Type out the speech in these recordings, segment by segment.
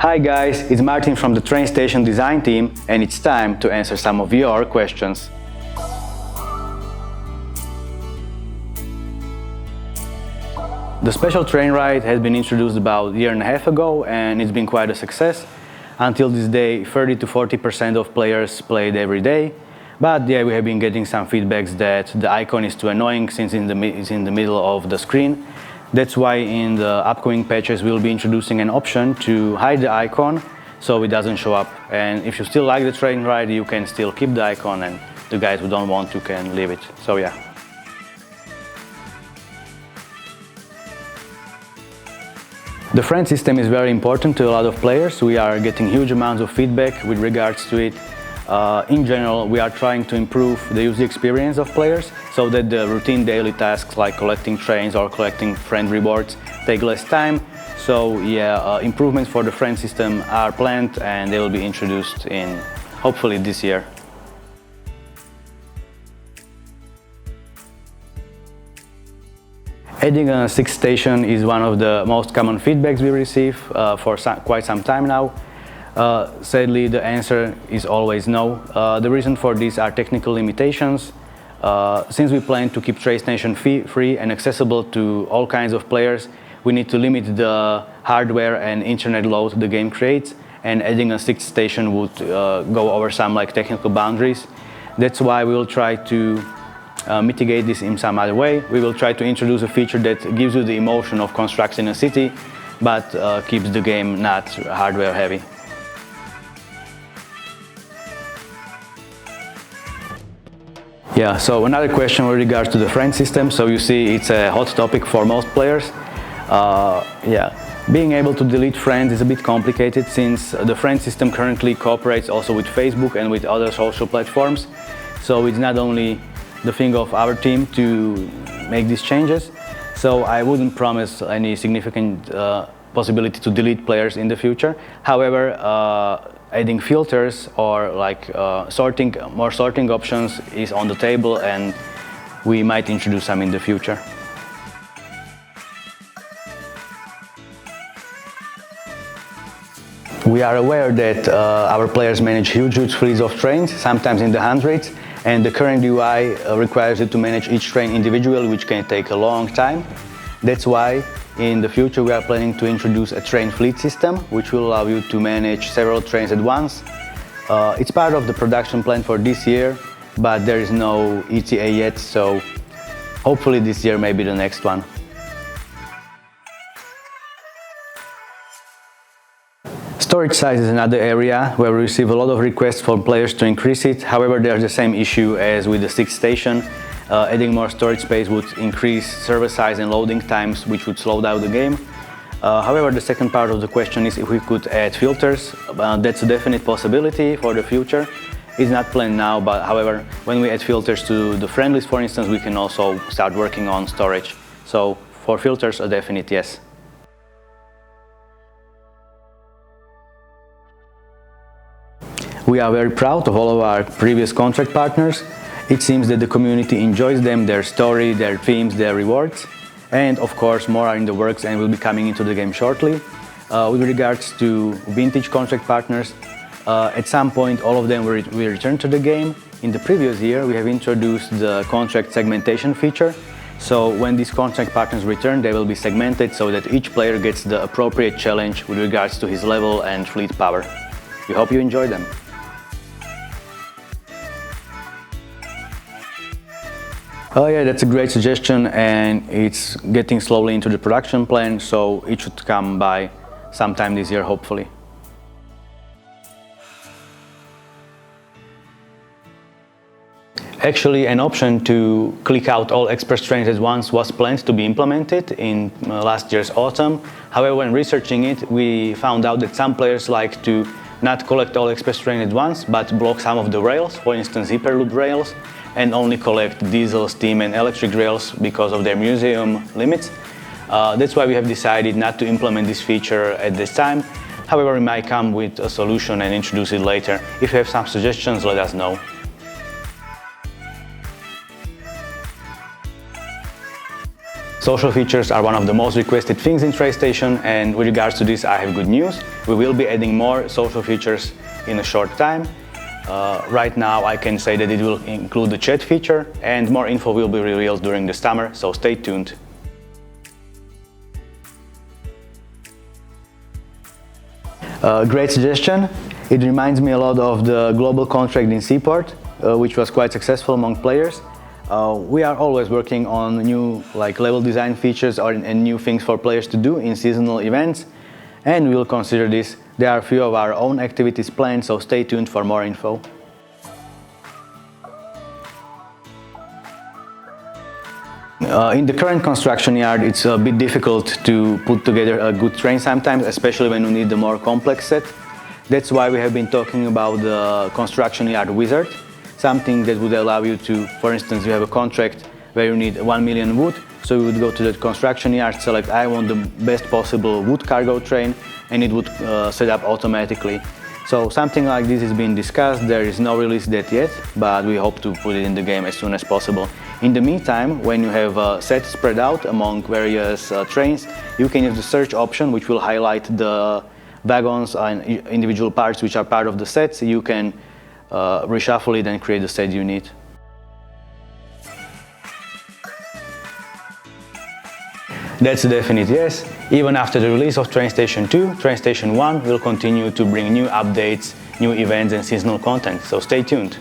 Hi guys, it's Martin from the TrainStation design team, and it's time to answer some of your questions. The special train ride has been introduced about a year and a half ago, and it's been quite a success. Until this day, 30 to 40% of players played every day. But yeah, we have been getting some feedbacks that the icon is too annoying since it's in the middle of the screen. That's why in the upcoming patches we'll be introducing an option to hide the icon so it doesn't show up. And if you still like the train ride, you can still keep the icon, and the guys who don't want to can leave it. So yeah. The friend system is very important to a lot of players. We are getting huge amounts of feedback with regards to it. In general, we are trying to improve the user experience of players so that the routine daily tasks like collecting trains or collecting friend rewards take less time. So yeah, improvements for the friend system are planned, and they will be introduced in hopefully this year. Adding a sixth station is one of the most common feedbacks we receive for quite some time now. Sadly, the answer is always no. The reason for this are technical limitations. Since we plan to keep TrainStation free and accessible to all kinds of players, we need to limit the hardware and internet load the game creates, and adding a sixth station would go over some technical boundaries. That's why we will try to mitigate this in some other way. We will try to introduce a feature that gives you the emotion of constructing a city, but keeps the game not hardware heavy. Yeah, so another question with regards to the friend system. So you see it's a hot topic for most players. Being able to delete friends is a bit complicated since the friend system currently cooperates also with Facebook and with other social platforms. So it's not only the thing of our team to make these changes. So I wouldn't promise any significant possibility to delete players in the future. However, adding filters or more sorting options is on the table, and we might introduce some in the future. We are aware that our players manage huge fleets of trains, sometimes in the hundreds, and the current UI requires you to manage each train individually, which can take a long time. That's why in the future we are planning to introduce a train fleet system, which will allow you to manage several trains at once. It's part of the production plan for this year, but there is no ETA yet, so hopefully this year may be the next one. Storage size is another area where we receive a lot of requests for players to increase it. However, there's the same issue as with the sixth station. Adding more storage space would increase server size and loading times, which would slow down the game. However, the second part of the question is if we could add filters. That's a definite possibility for the future. It's not planned now, but however, when we add filters to the friend list, for instance, we can also start working on storage. So for filters, a definite yes. We are very proud of all of our previous contract partners. It seems that the community enjoys them, their story, their themes, their rewards. And of course, more are in the works and will be coming into the game shortly. With regards to vintage contract partners, at some point all of them will return to the game. In the previous year, we have introduced the contract segmentation feature. So when these contract partners return, they will be segmented so that each player gets the appropriate challenge with regards to his level and fleet power. We hope you enjoy them. Oh yeah, that's a great suggestion, and it's getting slowly into the production plan, so it should come by sometime this year, hopefully. Actually, an option to click out all express trains at once was planned to be implemented in last year's autumn. However, when researching it, we found out that some players like to not collect all express trains at once, but block some of the rails, for instance Hyperloop rails, and only collect diesel, steam and electric rails because of their museum limits. That's why we have decided not to implement this feature at this time. However, we might come with a solution and introduce it later. If you have some suggestions, let us know. Social features are one of the most requested things in TrainStation, and with regards to this I have good news. We will be adding more social features in a short time. Right now I can say that it will include the chat feature, and more info will be revealed during the summer, so stay tuned. Great suggestion. It reminds me a lot of the global contract in Seaport, which was quite successful among players. We are always working on new level design features and new things for players to do in seasonal events, and we will consider this. There are a few of our own activities planned, so stay tuned for more info. In the current construction yard, it's a bit difficult to put together a good train sometimes, especially when you need the more complex set. That's why we have been talking about the construction yard wizard, something that would allow you to, for instance, you have a contract where you need 1 million wood, so you would go to the construction yard, select I want the best possible wood cargo train, and it would set up automatically. So something like this is being discussed. There is no release date yet, but we hope to put it in the game as soon as possible. In the meantime, when you have a set spread out among various trains, you can use the search option, which will highlight the wagons and individual parts which are part of the set, so you can reshuffle it and create the set you need. That's a definite yes. Even after the release of TrainStation 2, TrainStation 1 will continue to bring new updates, new events and seasonal content, so stay tuned.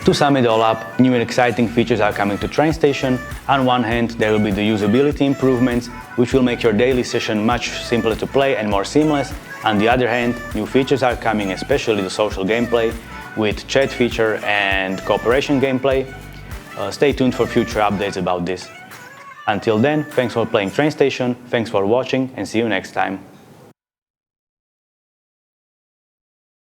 To sum it all up, new and exciting features are coming to TrainStation. On one hand, there will be the usability improvements, which will make your daily session much simpler to play and more seamless. On the other hand, new features are coming, especially the social gameplay, with chat feature and cooperation gameplay. Stay tuned for future updates about this. Until then, thanks for playing TrainStation, thanks for watching, and see you next time.